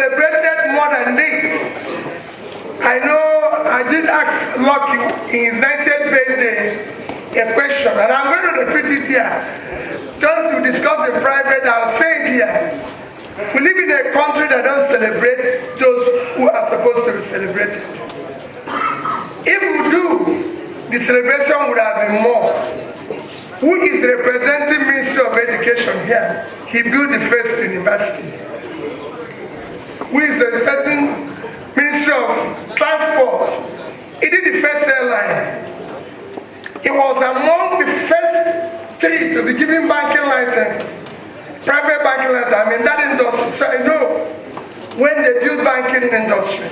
celebrated more than this. I know I just asked Lucky in his 90th birthday a question, and I'm going to repeat it here. Just to discuss in private, I'll say it here. We live in a country that doesn't celebrate those who are supposed to be celebrated. If we do, the celebration would have been more. Who is representing Ministry of Education here? He built the first university. Who is representing Ministry of Transport? He did the first airline. He was among the first 3 to be given banking license, private banking license. I mean that industry. So I know when they built banking industry.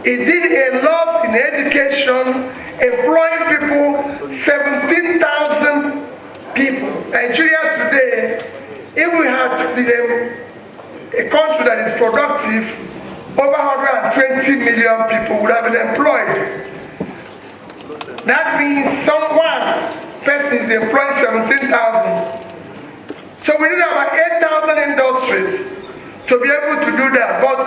He did a lot in education, employing people, 17,000 people. Nigeria today, if we had been a country that is productive, over 120 million people would have been employed. That means person is employing 17,000. So we need about 8,000 industries to be able to do that. But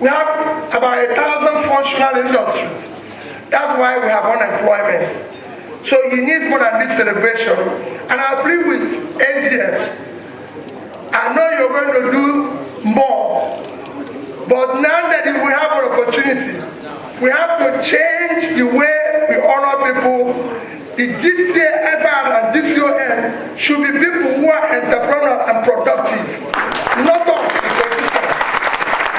we have about 1,000 functional industries. That's why we have unemployment. So you need more than this celebration. And I plead with AGF. I know you're going to do more. But now that we have an opportunity, we have to change the way we honor people. The GCFR and GCON should be people who are entrepreneurial and productive, not of the politicians.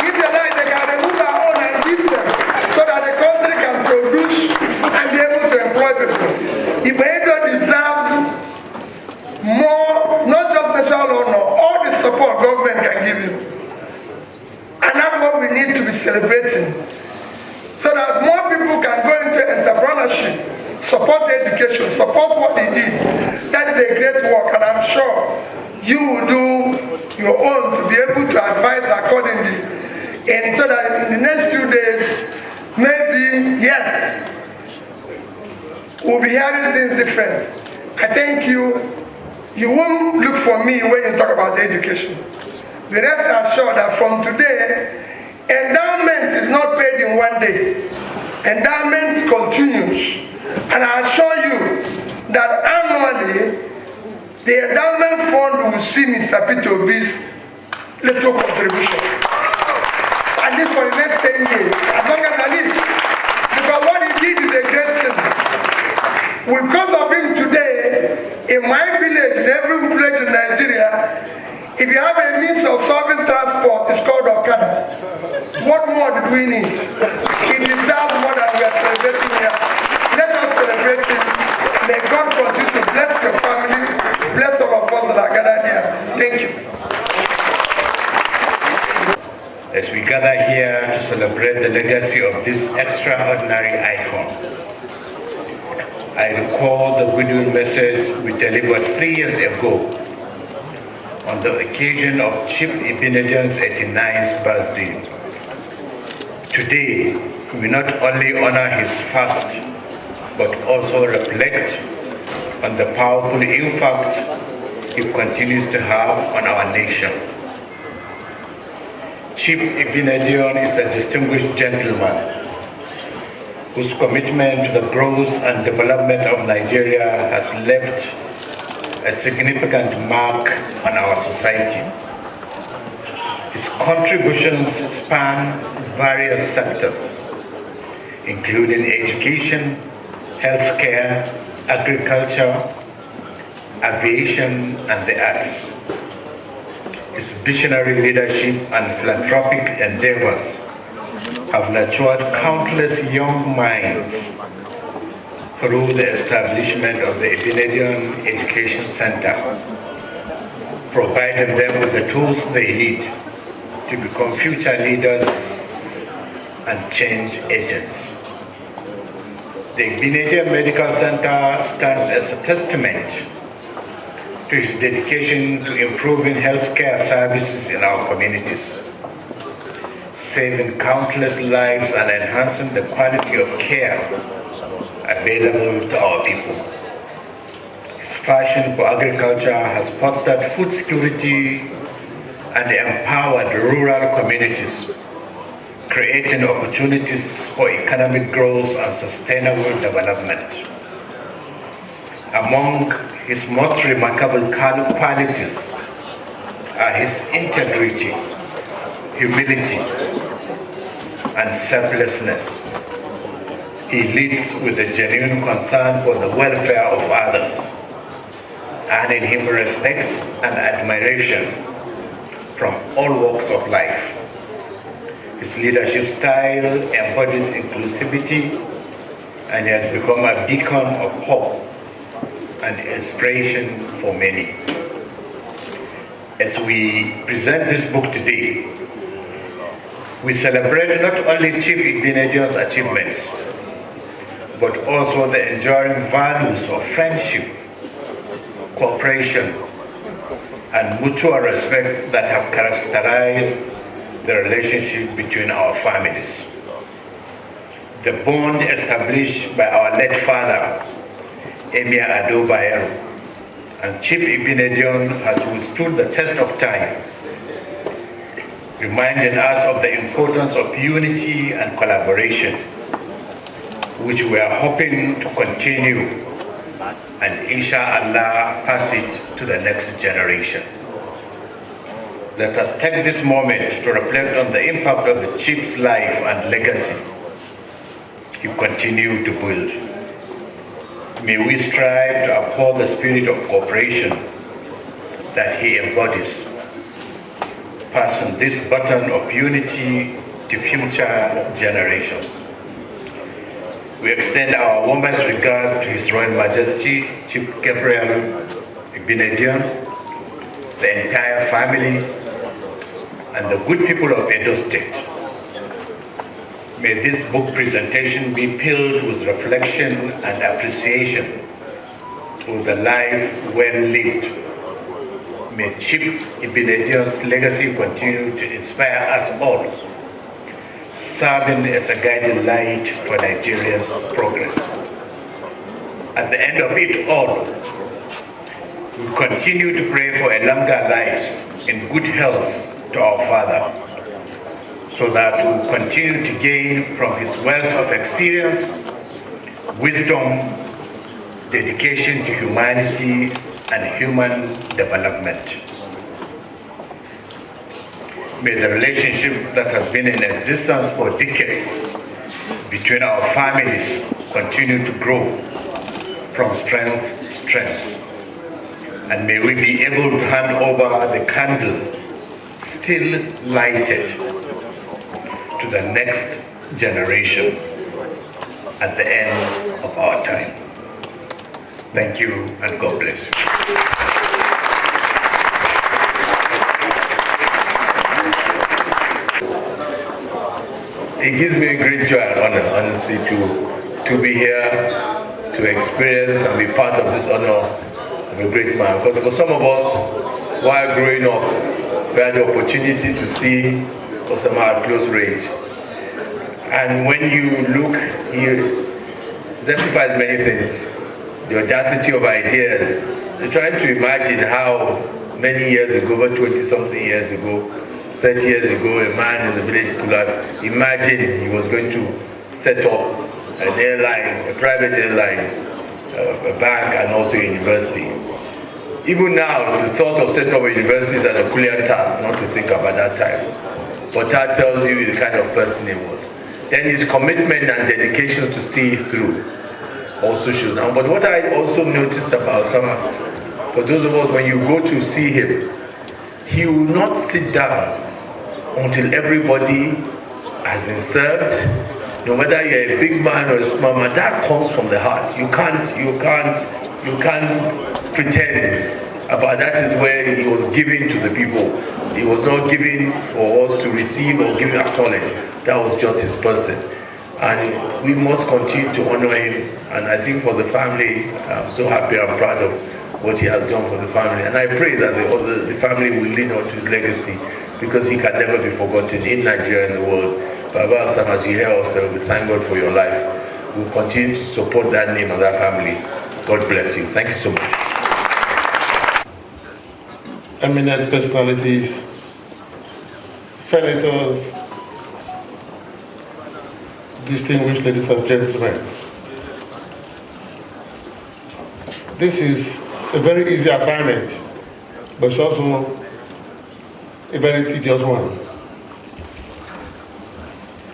If they like, they can remove our own and give them so that the country can produce and be able to employ people. Igbinedion deserves more, not just national honor, all the support government can give you. And that's what we need to be celebrating. So that more people can go into entrepreneurship, support the education, support what they did. That is a great work, and I'm sure you will do your own to be able to advise accordingly. And so that in the next few days, maybe, yes, we'll be hearing things different. I thank you. You won't look for me when you talk about the education. The rest assured that from today, endowment is not paid in one day. Endowment continues. And I assure you that annually, the endowment fund will see Mr. Peter Obi's little contribution. At least for the next 10 years, as long as I live. Because what he did is a great thing. Because of him today, in my village, in every village in Nigeria, if you have a means of solving transport, it's called Okada. What more do we need? He deserves more than we are celebrating here. Let us celebrate him. May God continue to bless your family, bless all of us that are gathered here. Thank you. As we gather here to celebrate the legacy of this extraordinary icon, I recall the goodwill message we delivered 3 years ago on the occasion of Chief Igbinedion's 89th birthday. Today, we not only honor his fast, but also reflect on the powerful impact he continues to have on our nation. Chief Igbinedion is a distinguished gentleman whose commitment to the growth and development of Nigeria has left a significant mark on our society. His contributions span various sectors, including education, healthcare, agriculture, aviation, and the arts. His visionary leadership and philanthropic endeavors have nurtured countless young minds through the establishment of the Igbinedion Education Center, providing them with the tools they need to become future leaders and change agents. The Igbinedion Medical Center stands as a testament to his dedication to improving healthcare services in our communities, saving countless lives and enhancing the quality of care available to our people. His passion for agriculture has fostered food security and empowered rural communities, creating opportunities for economic growth and sustainable development. Among his most remarkable qualities are his integrity, humility, and selflessness. He leads with a genuine concern for the welfare of others, earning him respect and admiration from all walks of life. His leadership style embodies inclusivity, and he has become a beacon of hope and inspiration for many. As we present this book today, we celebrate not only Chief Igbinedion's achievements, but also the enduring values of friendship, cooperation, and mutual respect that have characterized the relationship between our families. The bond established by our late father, Emir Ado-Bayero, and Chief Igbinedion has withstood the test of time, reminding us of the importance of unity and collaboration, which we are hoping to continue and inshallah pass it to the next generation. Let us take this moment to reflect on the impact of the Chief's life and legacy he continued to build. May we strive to uphold the spirit of cooperation that he embodies, passing this baton of unity to future generations. We extend our warmest regards to His Royal Majesty, Chief Gabriel Osawaru, the entire family, and the good people of Edo State. May this book presentation be filled with reflection and appreciation for the life well lived. May Chief Igbinedion's legacy continue to inspire us all, serving as a guiding light for Nigeria's progress. At the end of it all, we continue to pray for a longer life in good health to our Father, so that we will continue to gain from his wealth of experience, wisdom, dedication to humanity, and human development. May the relationship that has been in existence for decades between our families continue to grow from strength to strength. And may we be able to hand over the candle still lighted to the next generation at the end of our time. Thank you, and God bless you. It gives me a great joy and honor, honestly, to be here, to experience and be part of this honor of a great man. Because for some of us, while growing up, we had the opportunity to see Esama at close range. And when you look, he exemplifies many things. The audacity of ideas. You're trying to imagine how many years ago, over 20-something years ago, 30 years ago, a man in the village could have imagined he was going to set up an airline, a private airline, a bank, and also a university. Even now, the thought of setting up a university is an Herculean task, not to think about that time. But that tells you the kind of person he was. Then his commitment and dedication to see it through also shows now. But what I also noticed about Esama, for those of us, when you go to see him, he will not sit down until everybody has been served. No matter you're a big man or a small man, that comes from the heart. You can't pretend about that. Is where he was giving to the people. He was not giving for us to receive or give acknowledge. That was just his person. And we must continue to honor him. And I think for the family, I'm so happy and proud of what he has done for the family. And I pray that the family will lean on to his legacy, because he can never be forgotten in Nigeria and the world. Baba Esama, as you hear us, we thank God for your life. We'll continue to support that name and that family. God bless you. Thank you so much. Eminent personalities, senators, distinguished ladies and gentlemen. This is a very easy assignment, but it's also a very tedious one.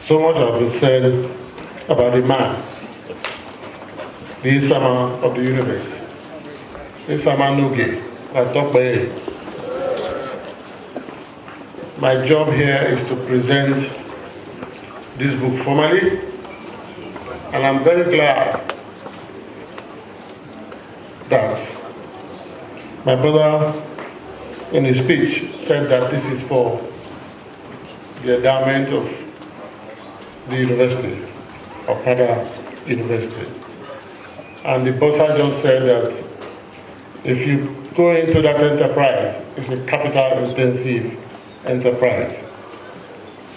So much has been said about the man, the Esama of the universe. Esama Nuge, Ado-Bayero. My job here is to present this book formally, and I'm very glad that my brother in his speech said that this is for the endowment of the university, of Pada University. And the bossa just said that if you go into that enterprise, it's a capital-intensive enterprise.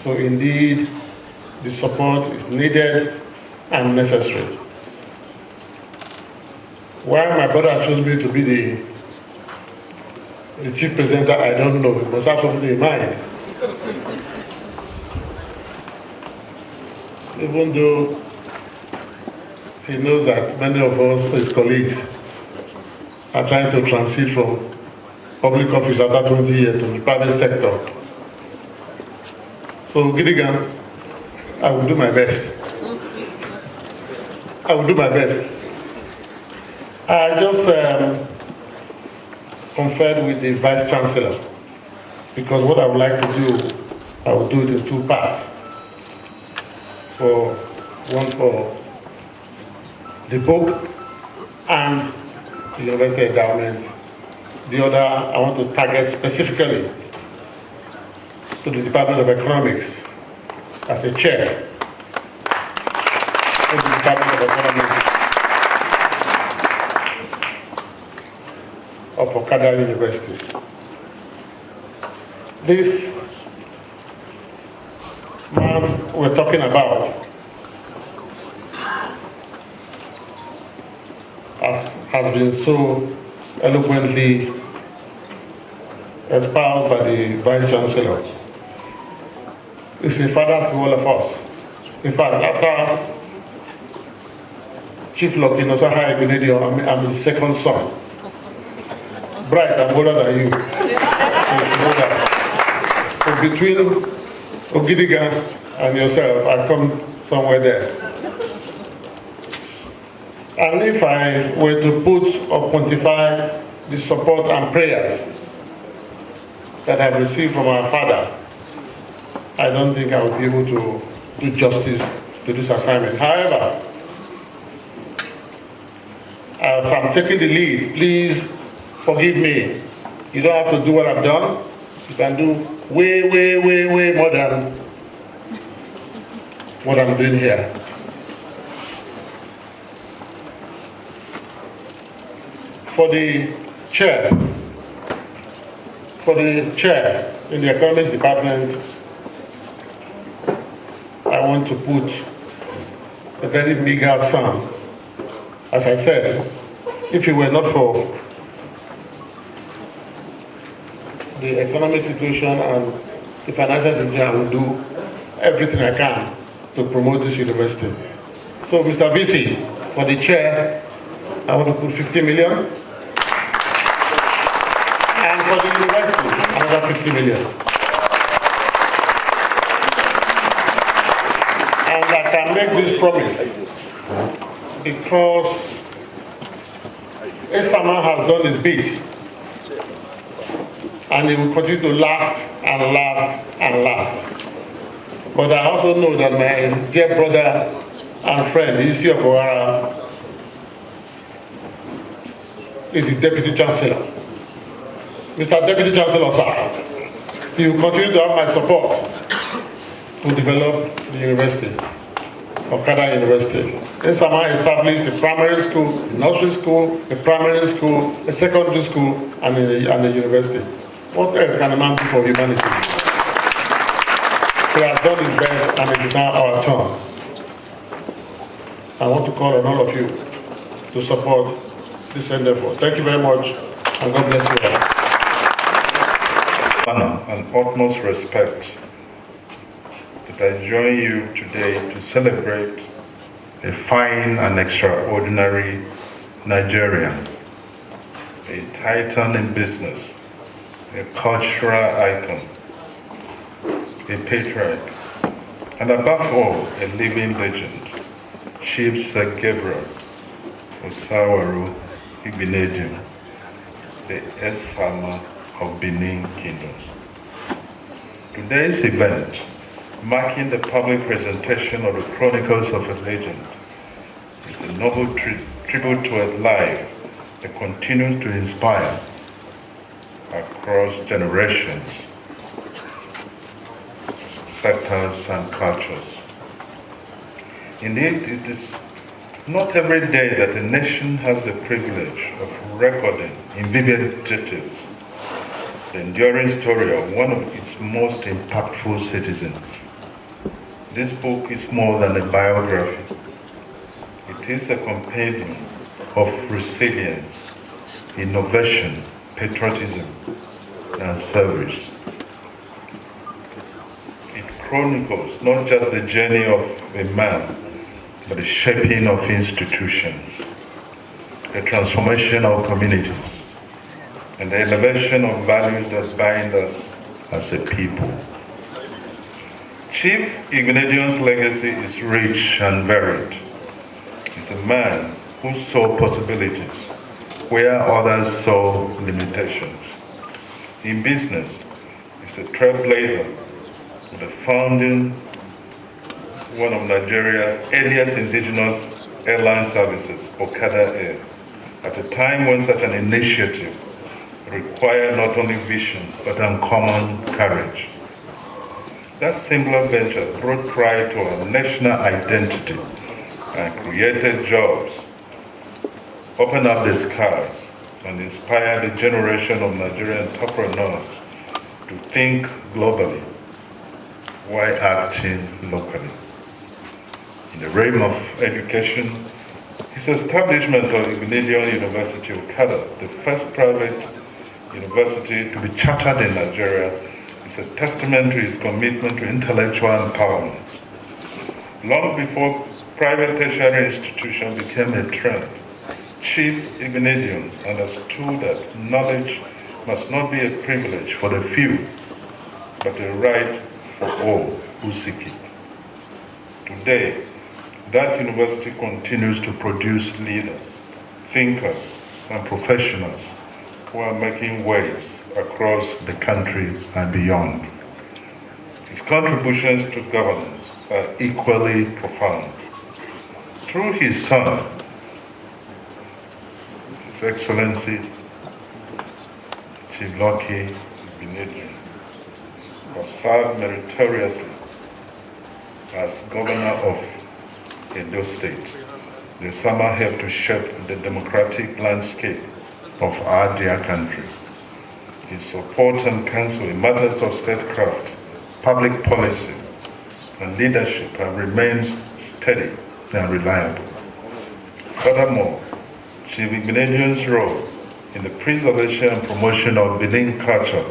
So indeed, the support is needed and necessary. Why my brother chose me to be the chief presenter, I don't know. It must have something in mind. Even though he knows that many of us, his colleagues, are trying to transit from public office after 20 years to the private sector. So, Gidigan, I will do my best. I will do my best. I just conferred with the Vice Chancellor, because what I would like to do, I will do it in two parts. One for the book and the university endowment. The other, I want to target specifically to the Department of Economics as a chair of the Department of Economics of Okada University. This man we're talking about has been so eloquently espoused by the Vice Chancellor. He's a father to all of us. In fact, after Chief Gabriel Osawaru Igbinedion, I'm his second son. Bright, I'm older than you. So between Ogidiga and yourself, I come somewhere there. And if I were to put or quantify the support and prayers that I've received from our father, I don't think I would be able to do justice to this assignment. However, as I'm taking the lead, please forgive me. You don't have to do what I've done. You can do way more than what I'm doing here. For the chair in the economics department, I want to put a very meager sum. As I said, if it were not for the economic situation and the financial situation, I will do everything I can to promote this university. So, Mr. VC, for the chair, I want to put 50 million. And for the university, another 50 million. And I can make this promise because Esama has done his bit, and it will continue to last and last and last. But I also know that my dear brother and friend, the Emir of Kano, is the Deputy Chancellor. Mr. Deputy Chancellor, sir, you will continue to have my support to develop the university, Okada University. Esama established a primary school, a nursery school, a primary school, a secondary school, and a university. What else can a man do for humanity? He has done his best, and it is now our turn. I want to call on all of you to support this endeavor. Thank you very much, and God bless you all. Honor and utmost respect that I join you today to celebrate a fine and extraordinary Nigerian, a titan in business, a cultural icon, a patriarch, and above all, a living legend, Chief Gabriel Osawaru Igbinedion, the Esama of Benin Kingdom. Today's event, marking the public presentation of the Chronicles of a Legend, is a noble tribute to a life that continues to inspire across generations, sectors, and cultures. Indeed, it is not every day that a nation has the privilege of recording in vivid details the enduring story of one of its most impactful citizens. This book is more than a biography. It is a compendium of resilience, innovation, patriotism, and service. It chronicles not just the journey of a man, but the shaping of institutions, the transformation of communities, and the elevation of values that bind us as a people. Chief Igbinedion's legacy is rich and varied. He's a man who saw possibilities where others saw limitations. In business, he's a trailblazer with the founding one of Nigeria's earliest indigenous airline services, Okada Air, at a time when such an initiative required not only vision but uncommon courage. That singular venture brought pride to our national identity and created jobs, opened up the skies, and inspired a generation of Nigerian entrepreneurs to think globally while acting locally. In the realm of education, his establishment of Igbinedion University, Okada, the first private university to be chartered in Nigeria, is a testament to his commitment to intellectual empowerment. Long before private tertiary institutions became a trend, Chief Igbinedion understood that knowledge must not be a privilege for the few, but a right for all who seek it. Today, that university continues to produce leaders, thinkers, and professionals who are making waves across the country and beyond. His contributions to governance are equally profound. Through his son, His Excellency Chief Igbinedion, who served meritoriously as governor of Edo State, the Esama helped to shape the democratic landscape of our dear country. His support and counsel in matters of statecraft, public policy, and leadership have remained steady and reliable. Furthermore, Chief Igbinedion's role in the preservation and promotion of Benin culture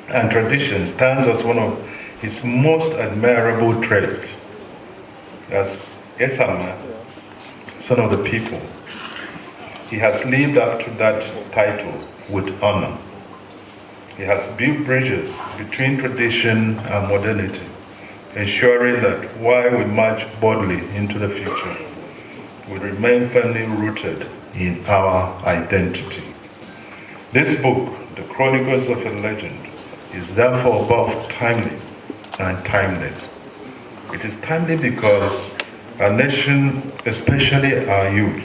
and tradition stands as one of his most admirable traits. As Esama, son of the people, he has lived up to that title with honor. He has built bridges between tradition and modernity, ensuring that while we march boldly into the future, we remain firmly rooted in our identity. This book, The Chronicles of a Legend, is therefore both timely and timeless. It is timely because our nation, especially our youth,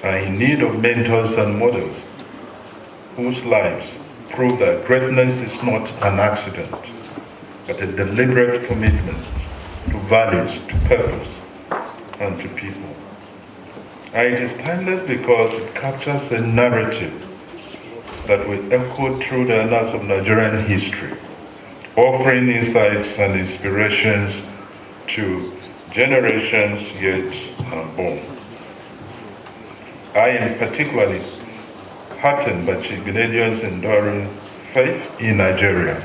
are in need of mentors and models whose lives prove that greatness is not an accident, but a deliberate commitment to values, to purpose, and to people. And it is timeless because it captures a narrative that will echo through the annals of Nigerian history, offering insights and inspirations to generations yet unborn. I am particularly heartened by Chief Igbinedion's enduring faith in Nigeria.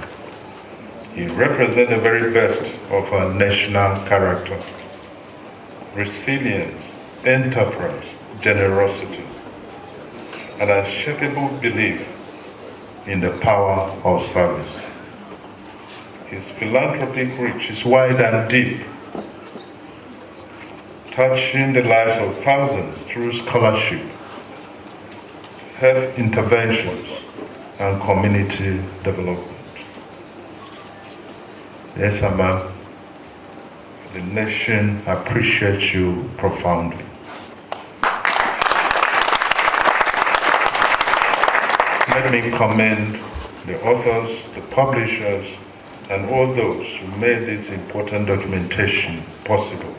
He represents the very best of our national character: resilience, enterprise, generosity, and unshakable belief in the power of service. His philanthropic reach is wide and deep, touching the lives of thousands through scholarship, health interventions, and community development. Esama, the nation appreciates you profoundly. Let me commend the authors, the publishers, and all those who made this important documentation possible.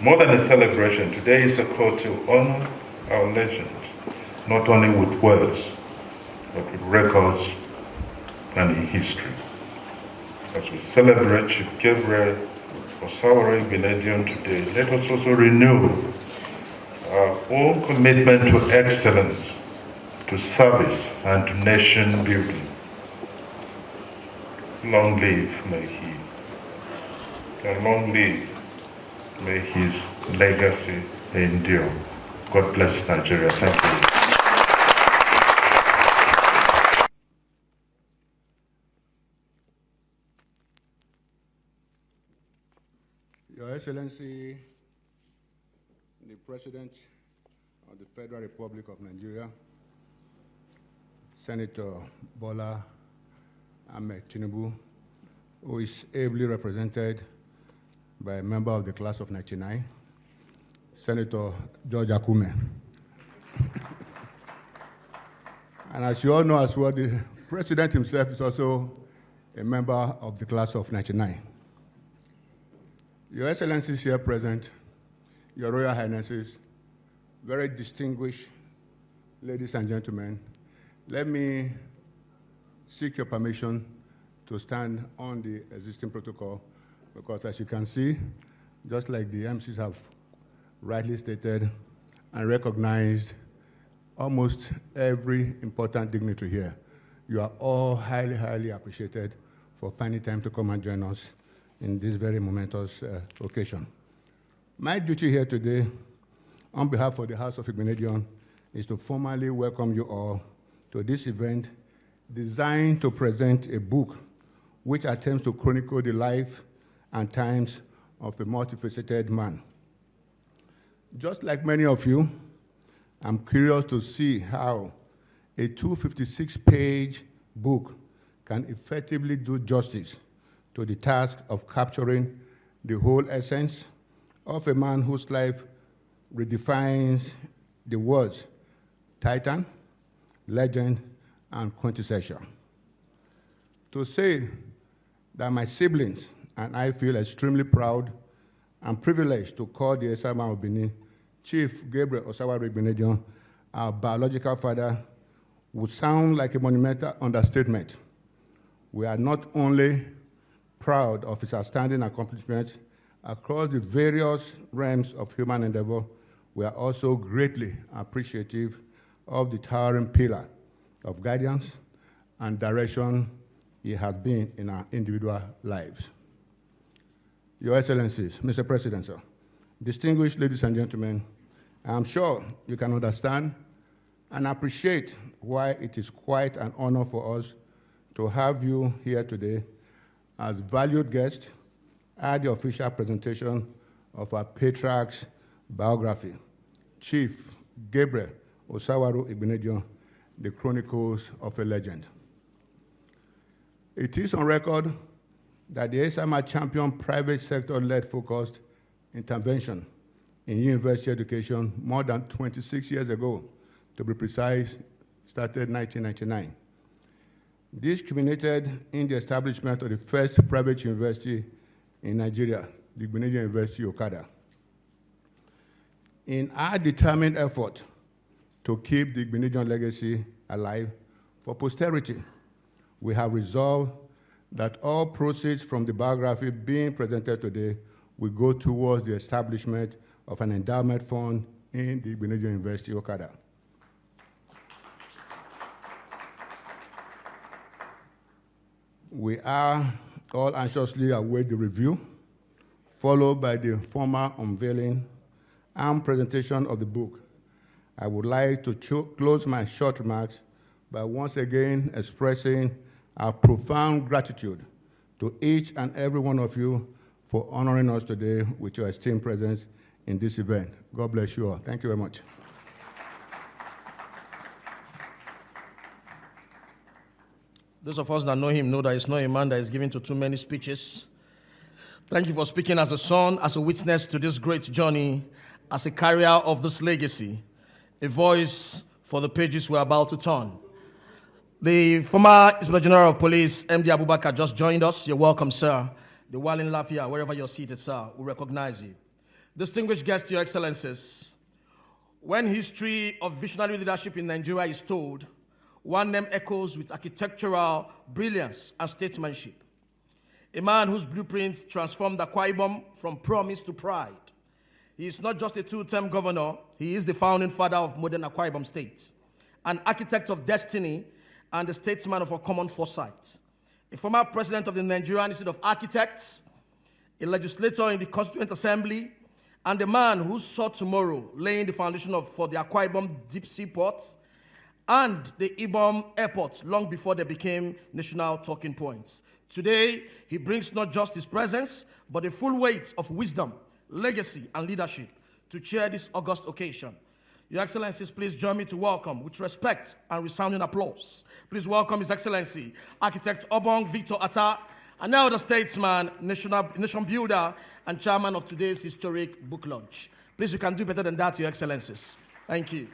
More than a celebration, today is a call to honor our legends, not only with words, but with records and in history. As we celebrate Chief Gabriel Osawaru Igbinedion today, let us also renew our own commitment to excellence, to service, and to nation building. Long live may he, and long live may his legacy endure. God bless Nigeria. Thank you. Your Excellency, the President of the Federal Republic of Nigeria, Senator Bola Ahmed Tinubu, who is ably represented by a member of the class of '99, Senator George Akume. And as you all know as well, the President himself is also a member of the class of '99. Your Excellencies here present, Your Royal Highnesses, very distinguished ladies and gentlemen, let me seek your permission to stand on the existing protocol, because as you can see, just like the MCs have rightly stated and recognized, almost every important dignitary here, you are all highly, highly appreciated for finding time to come and join us in this very momentous occasion. My duty here today, on behalf of the House of Igbinedion, is to formally welcome you all to this event designed to present a book which attempts to chronicle the life and times of a multifaceted man. Just like many of you, I'm curious to see how a 256-page book can effectively do justice to the task of capturing the whole essence of a man whose life redefines the words titan, legend, and quintessential. To say that my siblings and I feel extremely proud and privileged to call the Esama of Benin, Chief Gabriel Osawaru Igbinedion, our biological father, would sound like a monumental understatement. We are not only proud of his outstanding accomplishments across the various realms of human endeavor, we are also greatly appreciative of the towering pillar of guidance and direction he has been in our individual lives. Your Excellencies, Mr. President, sir, distinguished ladies and gentlemen, I am sure you can understand and appreciate why it is quite an honor for us to have you here today as valued guests at the official presentation of our patriarch's biography, Chief Gabriel Osawaru Igbinedion, the Chronicles of a Legend. It is on record that the Esama championed private sector-led focused intervention in university education more than 26 years ago, to be precise, started 1999. This culminated in the establishment of the first private university in Nigeria, the Igbinedion University, Okada. In our determined effort to keep the Igbinedion legacy alive for posterity, we have resolved that all proceeds from the biography being presented today will go towards the establishment of an endowment fund in the Igbinedion University, Okada. We are all anxiously await the review, followed by the formal unveiling and presentation of the book. I would like to close my short remarks by once again expressing our profound gratitude to each and every one of you for honoring us today with your esteemed presence in this event. God bless you all. Thank you very much. Those of us that know him know that he's not a man that is given to too many speeches. Thank you for speaking as a son, as a witness to this great journey, as a carrier of this legacy, a voice for the pages we're about to turn. The former Inspector General of Police, MD Abubakar, just joined us. You're welcome, sir. The while in Lafayette, wherever you're seated, sir, we recognize you. Distinguished guests, your excellencies, when history of visionary leadership in Nigeria is told, one name echoes with architectural brilliance and statesmanship. A man whose blueprints transformed Akwa Ibom from promise to pride. He is not just a two-term governor, he is the founding father of modern Akwa Ibom State, an architect of destiny and a statesman of a common foresight. A former president of the Nigerian Institute of Architects, a legislator in the Constituent Assembly, and a man who saw tomorrow laying the foundation for the Akwa Ibom Deep Sea Port and the Ibom Airport long before they became national talking points. Today, he brings not just his presence, but the full weight of wisdom, legacy, and leadership to chair this august occasion. Your Excellencies, please join me to welcome, with respect and resounding applause, please welcome His Excellency, Architect Obong Victor Atta, an elder statesman, nation builder, and chairman of today's historic book launch. Please, you can do better than that, Your Excellencies. Thank you.